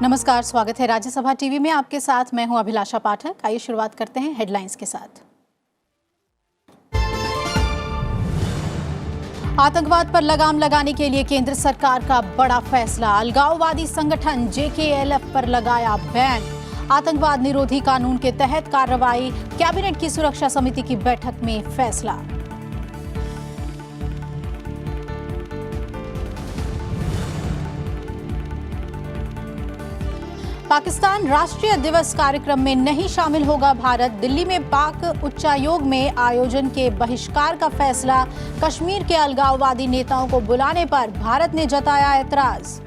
नमस्कार, स्वागत है राज्यसभा टीवी में। आपके साथ मैं हूं अभिलाषा पाठक। आइए शुरुआत करते हैं हेडलाइंस के साथ। आतंकवाद पर लगाम लगाने के लिए केंद्र सरकार का बड़ा फैसला। अलगाववादी संगठन JKLF पर लगाया बैन। आतंकवाद निरोधी कानून के तहत कार्रवाई। कैबिनेट की सुरक्षा समिति की बैठक में फैसला। पाकिस्तान राष्ट्रीय दिवस कार्यक्रम में नहीं शामिल होगा भारत। दिल्ली में पाक उच्चायोग में आयोजन के बहिष्कार का फैसला। कश्मीर के अलगाववादी नेताओं को बुलाने पर भारत ने जताया ऐतराज।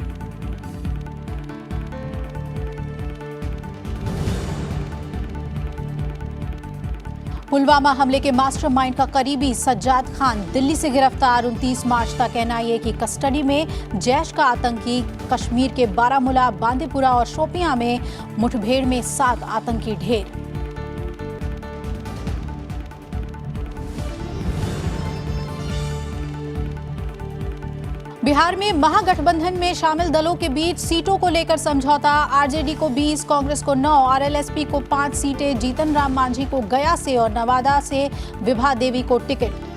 पुलवामा हमले के मास्टरमाइंड का करीबी सज्जाद खान दिल्ली से गिरफ्तार। 29 मार्च तक NIA की कस्टडी में जैश का आतंकी। कश्मीर के बारामूला, बांदीपुरा और शोपियां में मुठभेड़ में 7 आतंकी ढेर। बिहार में महागठबंधन में शामिल दलों के बीच सीटों को लेकर समझौता। RJD को 20, कांग्रेस को 9, RLSP को 5 सीटें। जीतन राम मांझी को गया से और नवादा से विभा देवी को टिकट।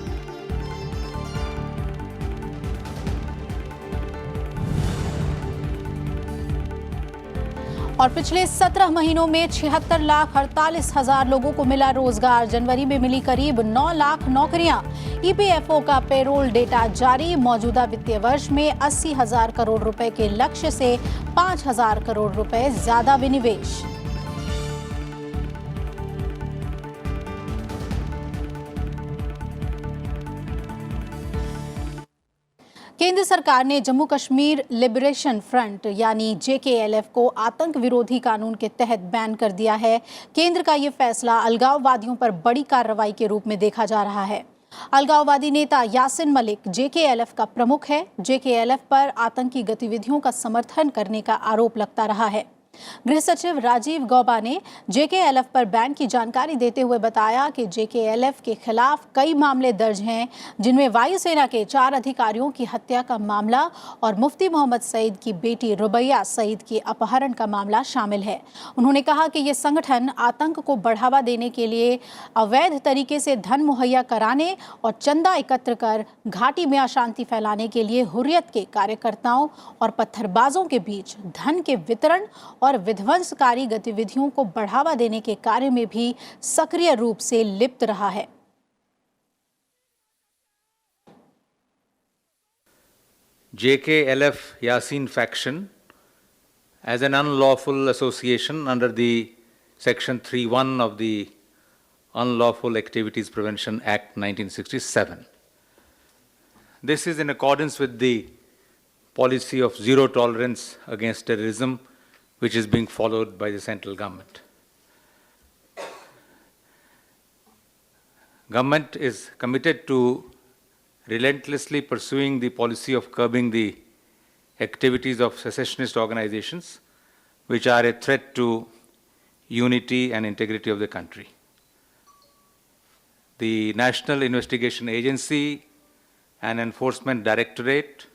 और पिछले 17 महीनों में 76,48,000 लोगों को मिला रोजगार। जनवरी में मिली करीब 9 लाख नौकरियां। EPFO का पेरोल डेटा जारी। मौजूदा वित्तीय वर्ष में 80,000 करोड़ रुपए के लक्ष्य से 5,000 करोड़ रुपए ज्यादा विनिवेश। केंद्र सरकार ने जम्मू कश्मीर लिबरेशन फ्रंट यानी JKLF को आतंक विरोधी कानून के तहत बैन कर दिया है। केंद्र का ये फैसला अलगाववादियों पर बड़ी कार्रवाई के रूप में देखा जा रहा है। अलगाववादी नेता यासिन मलिक JKLF का प्रमुख है। JKLF पर आतंकी गतिविधियों का समर्थन करने का आरोप लगता रहा है। गृह सचिव राजीव गौबा ने JKLF पर बैन की जानकारी देते हुए बताया कि JKLF के खिलाफ कई मामले दर्ज हैं, जिनमें वायुसेना के 4 अधिकारियों की हत्या का मामला और मुफ्ती मोहम्मद सईद की बेटी रुबैया सईद के अपहरण का मामला शामिल है। उन्होंने कहा कि ये संगठन आतंक को बढ़ावा देने के लिए अवैध तरीके से धन मुहैया कराने और चंदा एकत्र कर घाटी में अशांति फैलाने के लिए हुर्रियत के कार्यकर्ताओं और पत्थरबाजों के बीच धन के वितरण और विध्वंसकारी गतिविधियों को बढ़ावा देने के कार्य में भी सक्रिय रूप से लिप्त रहा है। JKLF Yasin faction as an unlawful association under the Section 3(1) of the Unlawful Activities Prevention Act 1967. This is in accordance with the policy of zero tolerance against terrorism, which is being followed by the central government. Government is committed to relentlessly pursuing the policy of curbing the activities of secessionist organizations, which are a threat to unity and integrity of the country. The National Investigation Agency and Enforcement Directorate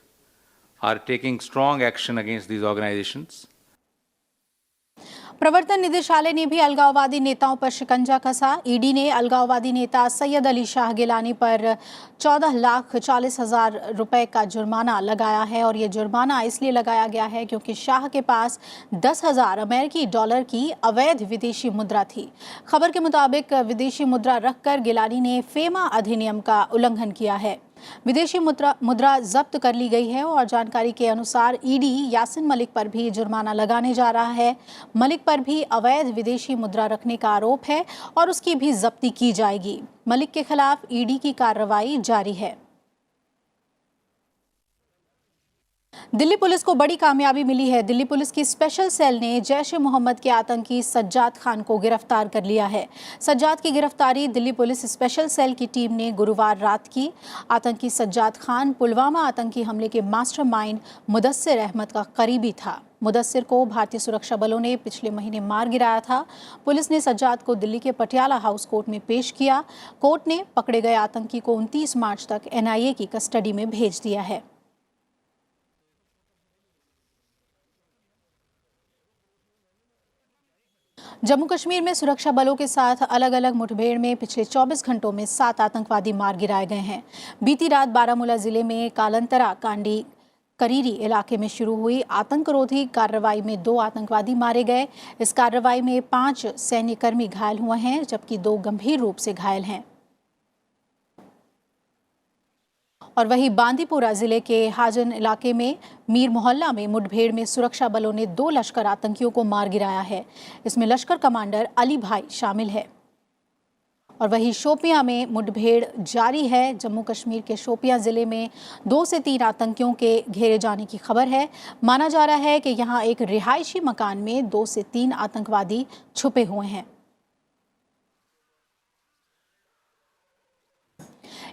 are taking strong action against these organizations. प्रवर्तन निदेशालय ने भी अलगाववादी नेताओं पर शिकंजा कसा। ED ने अलगाववादी नेता सैयद अली शाह गिलानी पर 14,40,000 रुपए का जुर्माना लगाया है और ये जुर्माना इसलिए लगाया गया है क्योंकि शाह के पास 10,000 अमेरिकी डॉलर की अवैध विदेशी मुद्रा थी। खबर के मुताबिक विदेशी मुद्रा रखकर गिलानी ने फेमा अधिनियम का उल्लंघन किया है। विदेशी मुद्रा जब्त कर ली गई है और जानकारी के अनुसार ED यासिन मलिक पर भी जुर्माना लगाने जा रहा है। मलिक पर भी अवैध विदेशी मुद्रा रखने का आरोप है और उसकी भी जब्ती की जाएगी। मलिक के खिलाफ ED की कार्रवाई जारी है। दिल्ली पुलिस को बड़ी कामयाबी मिली है। दिल्ली पुलिस की स्पेशल सेल ने जैश ए मोहम्मद के आतंकी सज्जाद खान को गिरफ्तार कर लिया है। सज्जाद की गिरफ्तारी दिल्ली पुलिस स्पेशल सेल की टीम ने गुरुवार रात की। आतंकी सज्जाद खान पुलवामा आतंकी हमले के मास्टरमाइंड मुदस्सिर अहमद का करीबी था। मुदस्सिर को भारतीय सुरक्षा बलों ने पिछले महीने मार गिराया था। पुलिस ने सज्जाद को दिल्ली के पटियाला हाउस कोर्ट में पेश किया। कोर्ट ने पकड़े गए आतंकी को 29 मार्च तक NIA की कस्टडी में भेज दिया है। जम्मू कश्मीर में सुरक्षा बलों के साथ अलग अलग मुठभेड़ में पिछले 24 घंटों में 7 आतंकवादी मार गिराए गए हैं। बीती रात बारामूला जिले में कालंतरा कांडी करीरी इलाके में शुरू हुई आतंकरोधी कार्रवाई में 2 आतंकवादी मारे गए। इस कार्रवाई में 5 सैन्यकर्मी घायल हुए हैं, जबकि 2 गंभीर रूप से घायल हैं। और वहीं बांदीपुरा जिले के हाजन इलाके में मीर मोहल्ला में मुठभेड़ में सुरक्षा बलों ने 2 लश्कर आतंकियों को मार गिराया है। इसमें लश्कर कमांडर अली भाई शामिल है। और वहीं शोपियां में मुठभेड़ जारी है। जम्मू कश्मीर के शोपियां जिले में 2 से 3 आतंकियों के घेरे जाने की खबर है। माना जा रहा है कि यहां एक रिहायशी मकान में 2 से 3 आतंकवादी छुपे हुए हैं।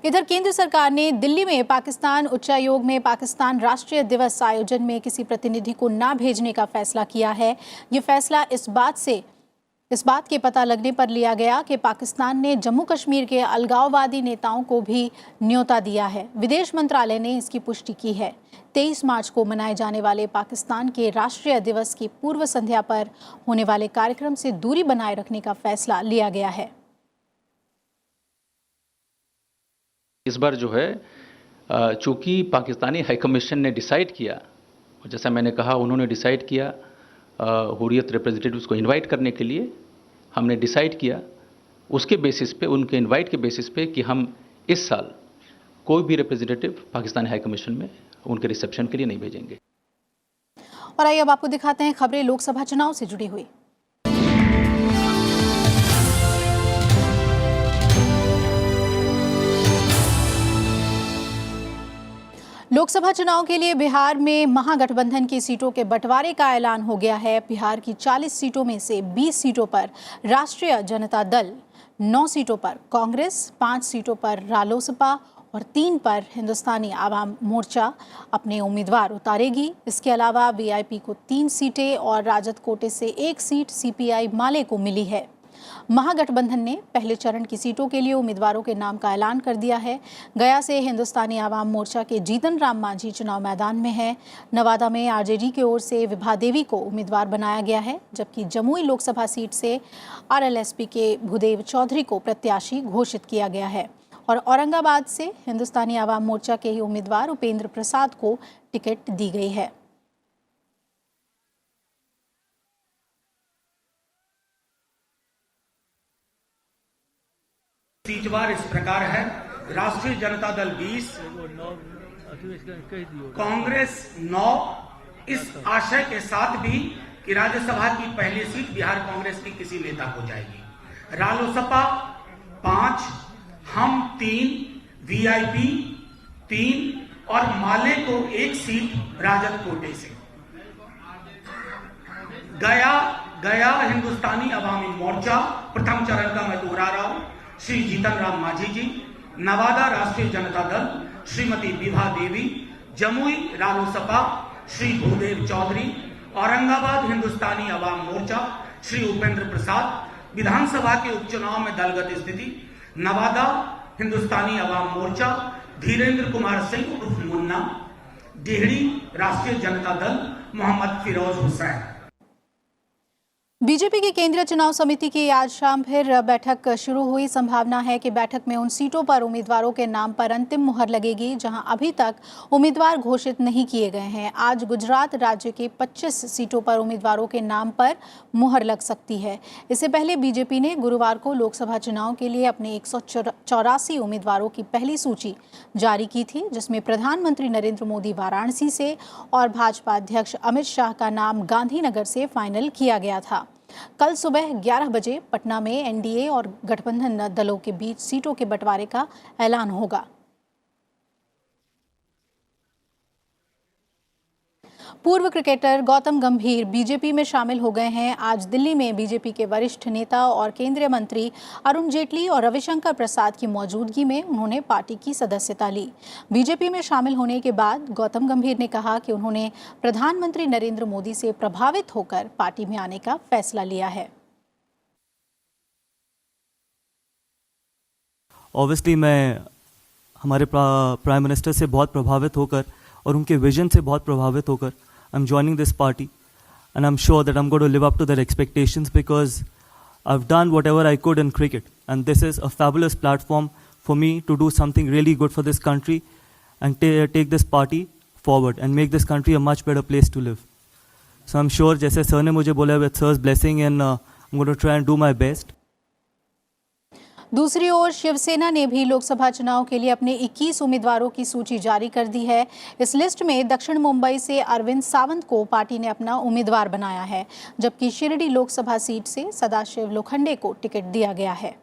इधर केंद्र सरकार ने दिल्ली में पाकिस्तान उच्चायोग में पाकिस्तान राष्ट्रीय दिवस आयोजन में किसी प्रतिनिधि को न भेजने का फैसला किया है। ये फैसला इस बात के पता लगने पर लिया गया कि पाकिस्तान ने जम्मू कश्मीर के अलगाववादी नेताओं को भी न्योता दिया है। विदेश मंत्रालय ने इसकी पुष्टि की है। 23 मार्च को मनाए जाने वाले पाकिस्तान के राष्ट्रीय दिवस की पूर्व संध्या पर होने वाले कार्यक्रम से दूरी बनाए रखने का फैसला लिया गया है। इस बार जो है चूंकि पाकिस्तानी हाई कमीशन ने डिसाइड किया, और जैसा मैंने कहा उन्होंने डिसाइड किया हुर्रियत रिप्रेजेंटेटिव्स को इनवाइट करने के लिए, हमने डिसाइड किया उसके बेसिस पे, उनके इनवाइट के बेसिस पे कि हम इस साल कोई भी रिप्रेजेंटेटिव पाकिस्तानी हाई कमीशन में उनके रिसेप्शन के लिए नहीं भेजेंगे। और आइए अब आपको दिखाते हैं खबरें लोकसभा चुनाव से जुड़ी हुई। लोकसभा चुनाव के लिए बिहार में महागठबंधन की सीटों के बंटवारे का ऐलान हो गया है। बिहार की 40 सीटों में से 20 सीटों पर राष्ट्रीय जनता दल, 9 सीटों पर कांग्रेस, 5 सीटों पर रालोसपा और 3 पर हिंदुस्तानी आवाम मोर्चा अपने उम्मीदवार उतारेगी। इसके अलावा वीआईपी को 3 सीटें और राजद कोटे से 1 सीट सीपीआई माले को मिली है। महागठबंधन ने पहले चरण की सीटों के लिए उम्मीदवारों के नाम का ऐलान कर दिया है। गया से हिंदुस्तानी आवाम मोर्चा के जीतन राम मांझी चुनाव मैदान में है। नवादा में आरजेडी की ओर से विभा देवी को उम्मीदवार बनाया गया है, जबकि जमुई लोकसभा सीट से आरएलएसपी के भूदेव चौधरी को प्रत्याशी घोषित किया गया है। और औरंगाबाद से हिंदुस्तानी आवाम मोर्चा के ही उम्मीदवार उपेंद्र प्रसाद को टिकट दी गई है। सीटवार इस प्रकार है। राष्ट्रीय जनता दल 20, कांग्रेस 9, इस आशय के साथ भी कि राज्यसभा की पहली सीट बिहार कांग्रेस की किसी नेता को जाएगी। रालोसपा 5, हम 3, वीआईपी 3 और माले को 1 सीट राजद कोटे से। गया हिंदुस्तानी अवामी मोर्चा प्रथम चरण का मैं दोहरा रहा हूं, श्री जीतन राम मांझी जी। नवादा राष्ट्रीय जनता दल श्रीमती विभा देवी। जमुई रालोसपा श्री भूदेव चौधरी। औरंगाबाद हिंदुस्तानी अवाम मोर्चा श्री उपेंद्र प्रसाद। विधानसभा के उपचुनाव में दलगत स्थिति। नवादा हिंदुस्तानी अवाम मोर्चा धीरेन्द्र कुमार सिंह उर्फ मुन्ना। डेहरी राष्ट्रीय जनता दल मोहम्मद फिरोज हुसैन। बीजेपी की केंद्रीय चुनाव समिति की आज शाम फिर बैठक शुरू हुई। संभावना है कि बैठक में उन सीटों पर उम्मीदवारों के नाम पर अंतिम मुहर लगेगी जहां अभी तक उम्मीदवार घोषित नहीं किए गए हैं। आज गुजरात राज्य के 25 सीटों पर उम्मीदवारों के नाम पर मुहर लग सकती है। इससे पहले बीजेपी ने गुरुवार को लोकसभा चुनाव के लिए अपने 184 उम्मीदवारों की पहली सूची जारी की थी, जिसमें प्रधानमंत्री नरेंद्र मोदी वाराणसी से और भाजपा अध्यक्ष अमित शाह का नाम गांधीनगर से फाइनल किया गया था। कल सुबह 11 बजे पटना में एनडीए और गठबंधन दलों के बीच सीटों के बंटवारे का ऐलान होगा। पूर्व क्रिकेटर गौतम गंभीर बीजेपी में शामिल हो गए हैं। आज दिल्ली में बीजेपी के वरिष्ठ नेता और केंद्रीय मंत्री अरुण जेटली और रविशंकर प्रसाद की मौजूदगी में उन्होंने पार्टी की सदस्यता ली। बीजेपी में शामिल होने के बाद गौतम गंभीर ने कहा कि उन्होंने प्रधानमंत्री नरेंद्र मोदी से प्रभावित होकर पार्टी में आने का फैसला लिया है। ऑब्वियसली मैं हमारे प्राइम मिनिस्टर से बहुत प्रभावित होकर और उनके विजन से बहुत प्रभावित होकर I'm joining this party and I'm sure that I'm going to live up to their expectations because I've done whatever I could in cricket, and this is a fabulous platform for me to do something really good for this country and take this party forward and make this country a much better place to live. So I'm sure, जैसे sir ने मुझे बोला, with sir's blessing, and I'm going to try and do my best. दूसरी ओर शिवसेना ने भी लोकसभा चुनाव के लिए अपने 21 उम्मीदवारों की सूची जारी कर दी है। इस लिस्ट में दक्षिण मुंबई से अरविंद सावंत को पार्टी ने अपना उम्मीदवार बनाया है, जबकि शिरडी लोकसभा सीट से सदाशिव लोखंडे को टिकट दिया गया है।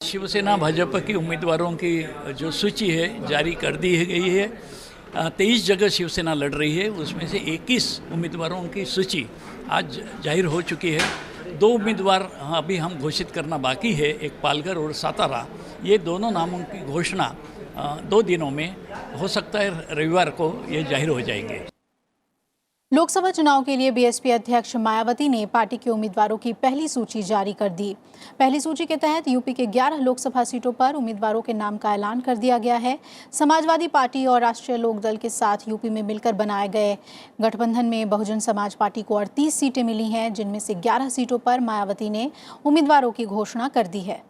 शिवसेना भाजपा के उम्मीदवारों की जो सूची है जारी कर दी गई है। 23 जगह शिवसेना लड़ रही है, उसमें से 21 उम्मीदवारों की सूची आज जाहिर हो चुकी है। 2 उम्मीदवार अभी हम घोषित करना बाकी है, एक पालघर और सातारा। ये दोनों नामों की घोषणा 2 दिनों में हो सकता है, रविवार को ये जाहिर हो जाएंगे। लोकसभा चुनाव के लिए बीएसपी अध्यक्ष मायावती ने पार्टी के उम्मीदवारों की पहली सूची जारी कर दी। पहली सूची के तहत यूपी के 11 लोकसभा सीटों पर उम्मीदवारों के नाम का ऐलान कर दिया गया है। समाजवादी पार्टी और राष्ट्रीय लोकदल के साथ यूपी में मिलकर बनाए गए गठबंधन में बहुजन समाज पार्टी को 38 सीटें मिली हैं, जिनमें से 11 सीटों पर मायावती ने उम्मीदवारों की घोषणा कर दी है।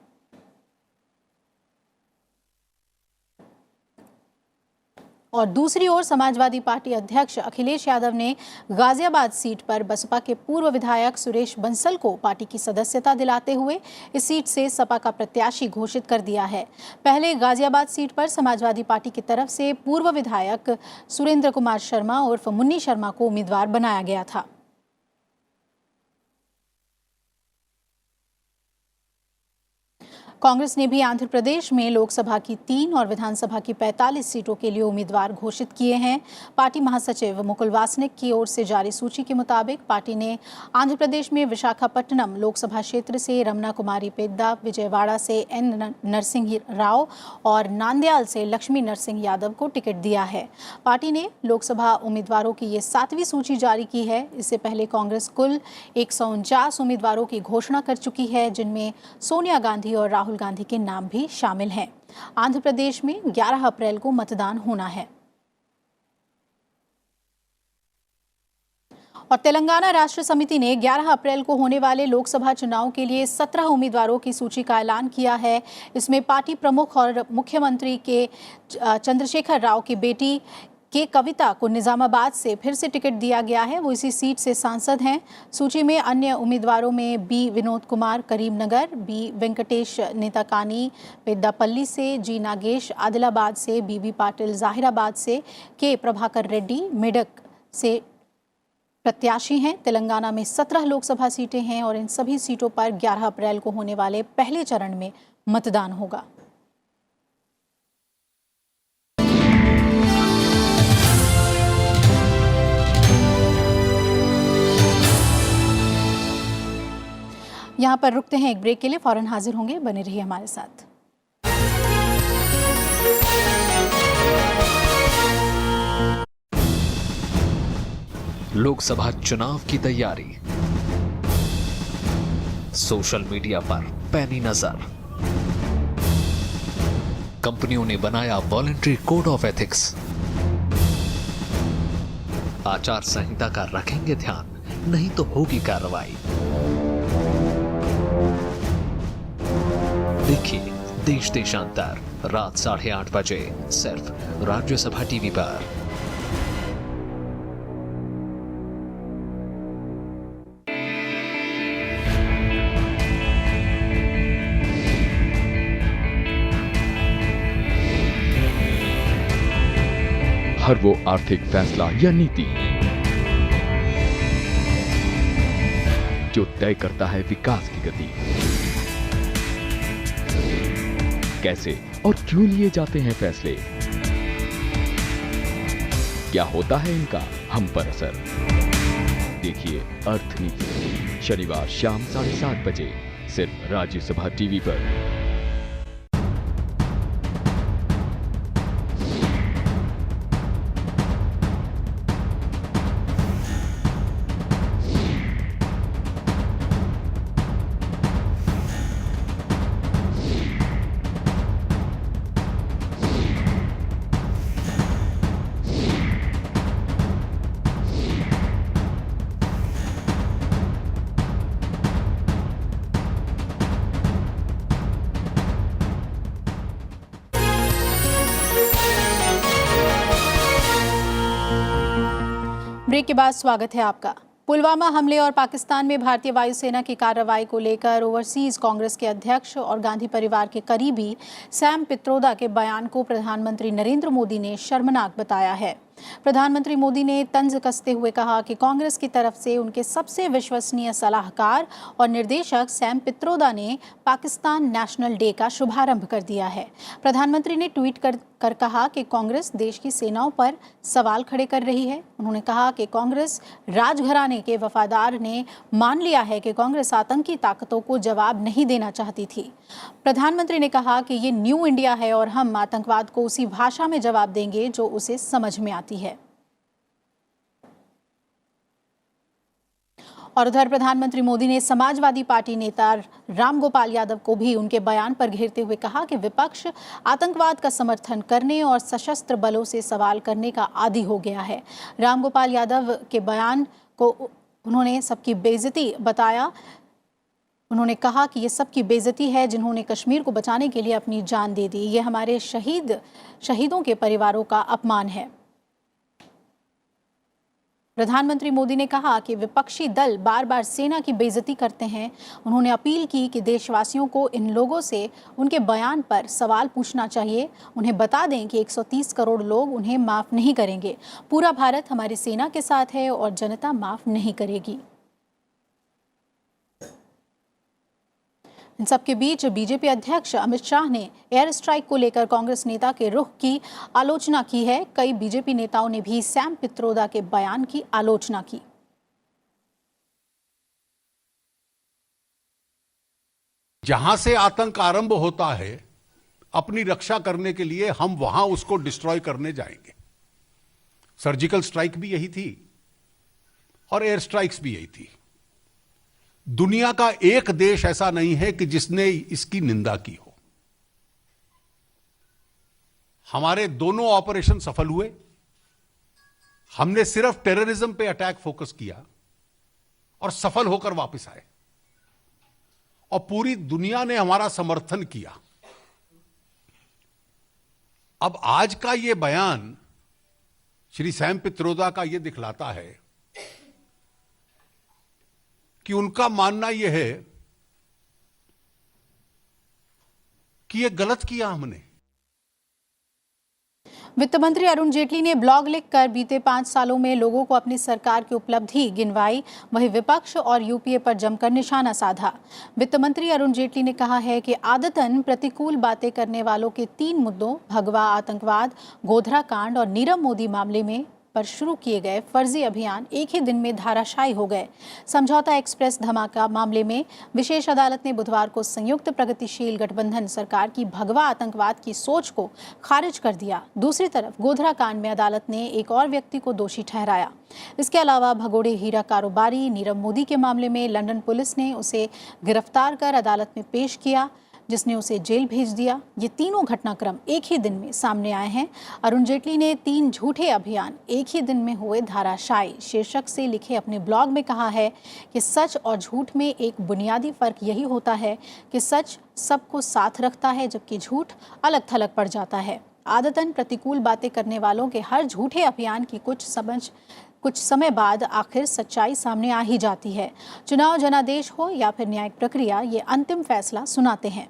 और दूसरी ओर समाजवादी पार्टी अध्यक्ष अखिलेश यादव ने गाजियाबाद सीट पर बसपा के पूर्व विधायक सुरेश बंसल को पार्टी की सदस्यता दिलाते हुए इस सीट से सपा का प्रत्याशी घोषित कर दिया है। पहले गाजियाबाद सीट पर समाजवादी पार्टी की तरफ से पूर्व विधायक सुरेंद्र कुमार शर्मा उर्फ मुन्नी शर्मा को उम्मीदवार बनाया गया था। कांग्रेस ने भी आंध्र प्रदेश में लोकसभा की 3 और विधानसभा की 45 सीटों के लिए उम्मीदवार घोषित किए हैं। पार्टी महासचिव मुकुल वासनिक की ओर से जारी सूची के मुताबिक पार्टी ने आंध्र प्रदेश में विशाखापट्टनम लोकसभा क्षेत्र से रमना कुमारी पेद्दा, विजयवाड़ा से एन नरसिंह राव और नांदयाल से लक्ष्मी नरसिंह यादव को टिकट दिया है। पार्टी ने लोकसभा उम्मीदवारों की ये 7वीं सूची जारी की है। इससे पहले कांग्रेस कुल 149 उम्मीदवारों की घोषणा कर चुकी है, जिनमें सोनिया गांधी और राहुल गांधी के नाम भी शामिल हैं। आंध्र प्रदेश में 11 अप्रैल को मतदान होना है। और तेलंगाना राष्ट्र समिति ने 11 अप्रैल को होने वाले लोकसभा चुनाव के लिए 17 उम्मीदवारों की सूची का ऐलान किया है। इसमें पार्टी प्रमुख और मुख्यमंत्री के चंद्रशेखर राव की बेटी के कविता को निजामाबाद से फिर से टिकट दिया गया है। वो इसी सीट से सांसद हैं। सूची में अन्य उम्मीदवारों में बी विनोद कुमार करीमनगर, बी वेंकटेश नेताकानी पेद्दापल्ली से, जी नागेश आदिलाबाद से, बीबी पाटिल जाहिराबाद से, के प्रभाकर रेड्डी मेडक से प्रत्याशी हैं। तेलंगाना में 17 लोकसभा सीटें हैं और इन सभी सीटों पर 11 अप्रैल को होने वाले पहले चरण में मतदान होगा। यहाँ पर रुकते हैं एक ब्रेक के लिए, फौरन हाजिर होंगे, बने रहिए हमारे साथ। लोकसभा चुनाव की तैयारी, सोशल मीडिया पर पैनी नजर, कंपनियों ने बनाया वॉलंटरी कोड ऑफ एथिक्स, आचार संहिता का रखेंगे ध्यान, नहीं तो होगी कार्रवाई। देखिए देश देशांतर रात 8:30 बजे सिर्फ राज्यसभा टीवी पर। हर वो आर्थिक फैसला या नीति जो तय करता है विकास की गति, कैसे और क्यों लिए जाते हैं फैसले, क्या होता है इनका हम पर असर। देखिए अर्थनीति शनिवार शाम 7:30 बजे सिर्फ राज्यसभा टीवी पर। ब्रेक के बाद स्वागत है आपका। पुलवामा हमले और पाकिस्तान में भारतीय वायुसेना की कार्रवाई को लेकर ओवरसीज कांग्रेस के अध्यक्ष और गांधी परिवार के करीबी सैम पित्रोदा के बयान को प्रधानमंत्री नरेंद्र मोदी ने शर्मनाक बताया है। प्रधानमंत्री मोदी ने तंज कसते हुए कहा कि कांग्रेस की तरफ से उनके सबसे विश्वसनीय सलाहकार और निर्देशक सैम पित्रोदा ने पाकिस्तान नेशनल डे का शुभारंभ कर दिया है। प्रधानमंत्री ने ट्वीट कर कहा कि कांग्रेस देश की सेनाओं पर सवाल खड़े कर रही है। उन्होंने कहा कि कांग्रेस राजघराने के वफादार ने मान लिया है कि कांग्रेस आतंकी ताकतों को जवाब नहीं देना चाहती थी। प्रधानमंत्री ने कहा कि ये न्यू इंडिया है और हम आतंकवाद को उसी भाषा में जवाब देंगे जो उसे समझ में आती है। और उधर प्रधानमंत्री मोदी ने समाजवादी पार्टी नेता रामगोपाल यादव को भी उनके बयान पर घेरते हुए कहा कि विपक्ष आतंकवाद का समर्थन करने और सशस्त्र बलों से सवाल करने का आदी हो गया है। रामगोपाल यादव के बयान को उन्होंने सबकी बेइज्जती बताया। उन्होंने कहा कि ये सबकी बेइज्जती है जिन्होंने कश्मीर को बचाने के लिए अपनी जान दे दी। ये हमारे शहीदों के परिवारों का अपमान है। प्रधानमंत्री मोदी ने कहा कि विपक्षी दल बार बार सेना की बेइज्जती करते हैं। उन्होंने अपील की कि देशवासियों को इन लोगों से उनके बयान पर सवाल पूछना चाहिए। उन्हें बता दें कि 130 करोड़ लोग उन्हें माफ़ नहीं करेंगे। पूरा भारत हमारी सेना के साथ है और जनता माफ़ नहीं करेगी। इन सबके बीच बीजेपी अध्यक्ष अमित शाह ने एयर स्ट्राइक को लेकर कांग्रेस नेता के रुख की आलोचना की है। कई बीजेपी नेताओं ने भी सैम पित्रोदा के बयान की आलोचना की। जहां से आतंक आरंभ होता है, अपनी रक्षा करने के लिए हम वहां उसको डिस्ट्रॉय करने जाएंगे। सर्जिकल स्ट्राइक भी यही थी और एयर स्ट्राइक्स भी यही थी। दुनिया का एक देश ऐसा नहीं है कि जिसने इसकी निंदा की हो। हमारे दोनों ऑपरेशन सफल हुए। हमने सिर्फ टेररिज्म पे अटैक फोकस किया और सफल होकर वापस आए और पूरी दुनिया ने हमारा समर्थन किया। अब आज का यह बयान श्री सैम पित्रोदा का यह दिखलाता है कि उनका मानना यह है कि यह गलत किया हमने। वित्त मंत्री अरुण जेटली ने ब्लॉग लिखकर बीते 5 सालों में लोगों को अपनी सरकार की उपलब्धि गिनवाई। वहीं विपक्ष और यूपीए पर जमकर निशाना साधा। वित्त मंत्री अरुण जेटली ने कहा है कि आदतन प्रतिकूल बातें करने वालों के 3 मुद्दों भगवा आतंकवाद, गोधरा कांड और नीरव मोदी मामले में पर शुरू किए गए फर्जी अभियान एक ही दिन में धाराशायी हो गए। समझौता एक्सप्रेस धमाका मामले में विशेष अदालत ने बुधवार को संयुक्त प्रगतिशील गठबंधन सरकार की भगवा आतंकवाद की सोच को खारिज कर दिया। दूसरी तरफ गोधरा कांड में अदालत ने एक और व्यक्ति को दोषी ठहराया। इसके अलावा भगोड़े हीरा कारोबारी नीरव मोदी के मामले में लंदन पुलिस ने उसे गिरफ्तार कर अदालत में पेश किया, जिसने उसे जेल भेज दिया। ये तीनों घटनाक्रम एक ही दिन में सामने आए हैं। अरुण जेटली ने 3 झूठे अभियान एक ही दिन में हुए धाराशायी शीर्षक से लिखे अपने ब्लॉग में कहा है कि सच और झूठ में एक बुनियादी फर्क यही होता है कि सच सबको साथ रखता है जबकि झूठ अलग थलग पड़ जाता है। आदतन प्रतिकूल बातें करने वालों के हर झूठे अभियान की कुछ समय बाद आखिर सच्चाई सामने आ ही जाती है। चुनाव जनादेश हो या फिर न्यायिक प्रक्रिया, ये अंतिम फैसला सुनाते हैं।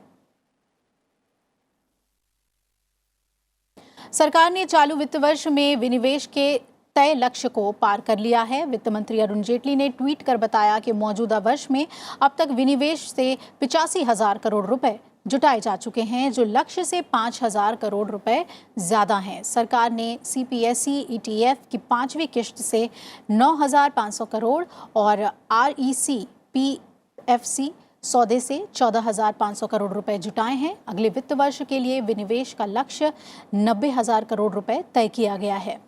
सरकार ने चालू वित्त वर्ष में विनिवेश के तय लक्ष्य को पार कर लिया है। वित्त मंत्री अरुण जेटली ने ट्वीट कर बताया कि मौजूदा वर्ष में अब तक विनिवेश से 85,000 करोड़ रुपए जुटाए जा चुके हैं, जो लक्ष्य से 5,000 करोड़ रुपए ज्यादा हैं। सरकार ने सीपीएसई ईटीएफ की 5वीं किश्त से 9,500 करोड़ और आरईसी पीएफसी सौदे से 14,500 करोड़ रुपए जुटाए हैं। अगले वित्त वर्ष के लिए विनिवेश का लक्ष्य 90,000 करोड़ रुपए तय किया गया है।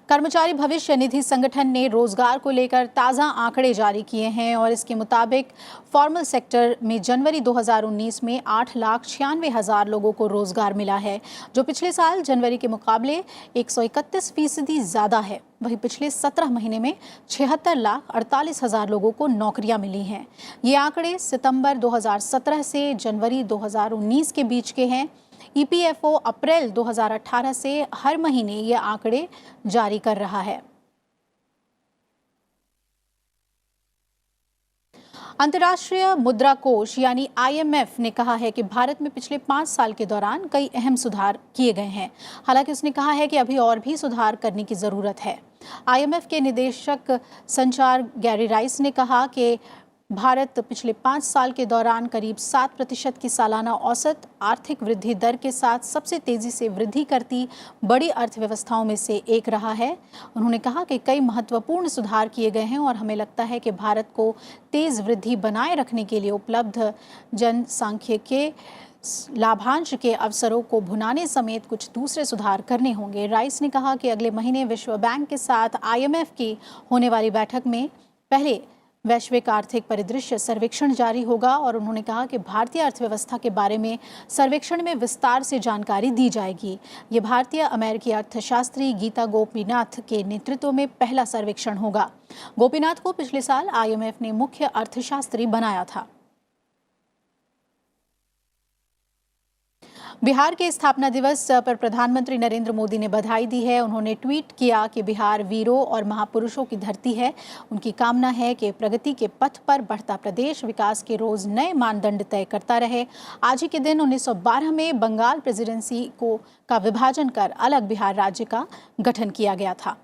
कर्मचारी भविष्य निधि संगठन ने रोजगार को लेकर ताज़ा आंकड़े जारी किए हैं और इसके मुताबिक फॉर्मल सेक्टर में जनवरी 2019 में 8,96,000 लोगों को रोजगार मिला है, जो पिछले साल जनवरी के मुकाबले 131% ज़्यादा है। वहीं पिछले 17 महीने में 76,48,000 लोगों को नौकरियां मिली हैं। ये आंकड़े सितंबर 2017 से जनवरी 2019 के बीच के हैं। ईपीएफओ अप्रैल 2018 से हर महीने ये आंकड़े जारी कर रहा है। अंतर्राष्ट्रीय मुद्रा कोष यानी IMF ने कहा है कि भारत में पिछले 5 साल के दौरान कई अहम सुधार किए गए हैं। हालांकि उसने कहा है कि अभी और भी सुधार करने की जरूरत है। IMF के निदेशक संचार गैरी राइस ने कहा कि भारत पिछले 5 साल के दौरान करीब 7% की सालाना औसत आर्थिक वृद्धि दर के साथ सबसे तेजी से वृद्धि करती बड़ी अर्थव्यवस्थाओं में से एक रहा है। उन्होंने कहा कि कई महत्वपूर्ण सुधार किए गए हैं और हमें लगता है कि भारत को तेज वृद्धि बनाए रखने के लिए उपलब्ध जनसांख्यिकीय लाभांश के अवसरों को भुनाने समेत कुछ दूसरे सुधार करने होंगे। राइस ने कहा कि अगले महीने विश्व बैंक के साथ IMF की होने वाली बैठक में पहले वैश्विक आर्थिक परिदृश्य सर्वेक्षण जारी होगा और उन्होंने कहा कि भारतीय अर्थव्यवस्था के बारे में सर्वेक्षण में विस्तार से जानकारी दी जाएगी। ये भारतीय अमेरिकी अर्थशास्त्री गीता गोपीनाथ के नेतृत्व में पहला सर्वेक्षण होगा। गोपीनाथ को पिछले साल IMF ने मुख्य अर्थशास्त्री बनाया था। बिहार के स्थापना दिवस पर प्रधानमंत्री नरेंद्र मोदी ने बधाई दी है। उन्होंने ट्वीट किया कि बिहार वीरों और महापुरुषों की धरती है। उनकी कामना है कि प्रगति के पथ पर बढ़ता प्रदेश विकास के रोज नए मानदंड तय करता रहे। आज ही के दिन 1912 में बंगाल प्रेसिडेंसी का विभाजन कर अलग बिहार राज्य का गठन किया गया था।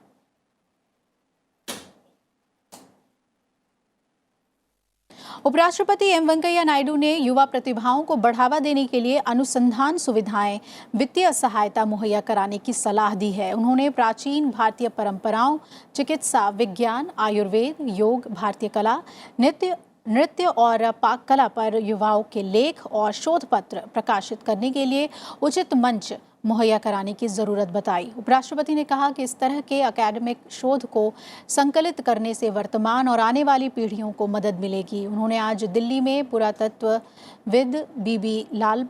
उपराष्ट्रपति एम वेंकैया नायडू ने युवा प्रतिभाओं को बढ़ावा देने के लिए अनुसंधान सुविधाएं, वित्तीय सहायता मुहैया कराने की सलाह दी है। उन्होंने प्राचीन भारतीय परंपराओं, चिकित्सा, विज्ञान, आयुर्वेद, योग, भारतीय कला, नृत्य और पाक कला पर युवाओं के लेख और शोध पत्र प्रकाशित करने के लिए उचित मंच मुहैया कराने की जरूरत बताई। उपराष्ट्रपति ने कहा कि इस तरह के एकेडमिक शोध को संकलित करने से वर्तमान और आने वाली पीढ़ियों को मदद मिलेगी। उन्होंने आज दिल्ली में पुरातत्वविद बीबी लाल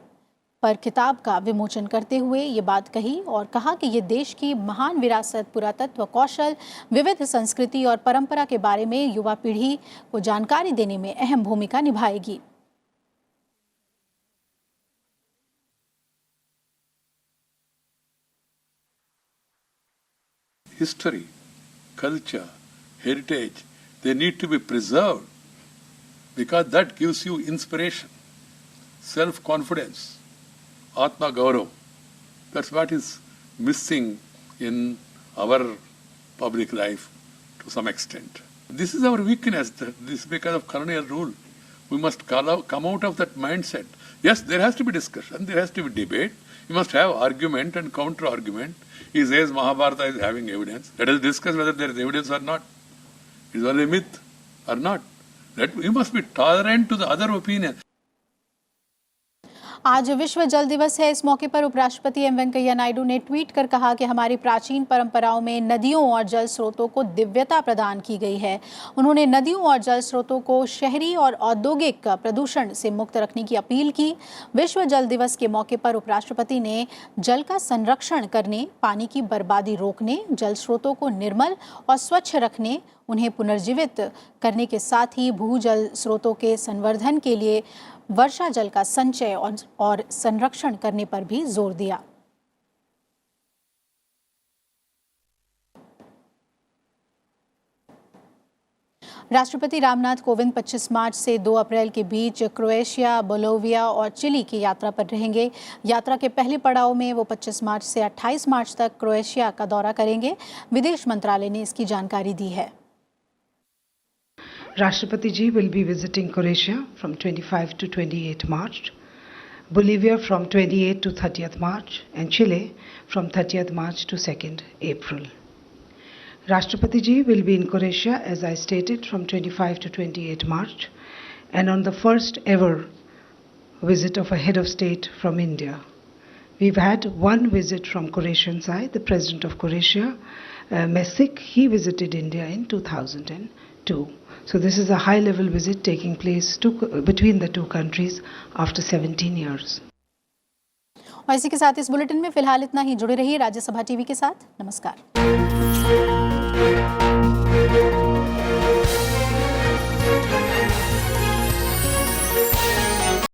पर किताब का विमोचन करते हुए ये बात कही और कहा कि ये देश की महान विरासत, पुरातत्व कौशल, विविध संस्कृति और परंपरा के बारे में युवा पीढ़ी को जानकारी देने में अहम भूमिका निभाएगी। History, culture, heritage, they need to be preserved because that gives you inspiration, self-confidence, Atma Gaurav. That's what is missing in our public life to some extent. This is our weakness. This is because of colonial rule. We must come out of that mindset. Yes, there has to be discussion, there has to be debate. You must have argument and counter-argument. He says Mahabharata is having evidence. Let us discuss whether there is evidence or not. Is it a myth or not? You must be tolerant to the other opinion. आज विश्व जल दिवस है। इस मौके पर उपराष्ट्रपति M Venkaiah Naidu ने ट्वीट कर कहा कि हमारी प्राचीन परंपराओं में नदियों और जल स्रोतों को दिव्यता प्रदान की गई है। उन्होंने नदियों और जल स्रोतों को शहरी और औद्योगिक प्रदूषण से मुक्त रखने की अपील की। विश्व जल दिवस के मौके पर उपराष्ट्रपति ने जल का संरक्षण करने, पानी की बर्बादी रोकने, जल स्रोतों को निर्मल और स्वच्छ रखने, उन्हें पुनर्जीवित करने के साथ ही भूजल स्रोतों के संवर्धन के लिए वर्षा जल का संचय और संरक्षण करने पर भी जोर दिया। राष्ट्रपति रामनाथ कोविंद 25 मार्च से 2 अप्रैल के बीच क्रोएशिया, बोलोविया और चिली की यात्रा पर रहेंगे। यात्रा के पहले पड़ाव में वो 25 मार्च से 28 मार्च तक क्रोएशिया का दौरा करेंगे। विदेश मंत्रालय ने इसकी जानकारी दी है। Rashtrapati ji will be visiting Croatia from 25 to 28 March, Bolivia from 28 to 30th March, and Chile from 30th March to 2nd April. Rashtrapati ji will be in Croatia, as I stated, from 25 to 28 March, and on the first ever visit of a head of state from India. We've had one visit from Croatian side, the President of Croatia, Mesic. He visited India in 2002. So this is a high-level visit taking place between the two countries after 17 years. और इसी के साथ इस bulletin में फिलहाल इतना ही। जुड़े रहिए राज्यसभा टीवी के साथ। नमस्कार।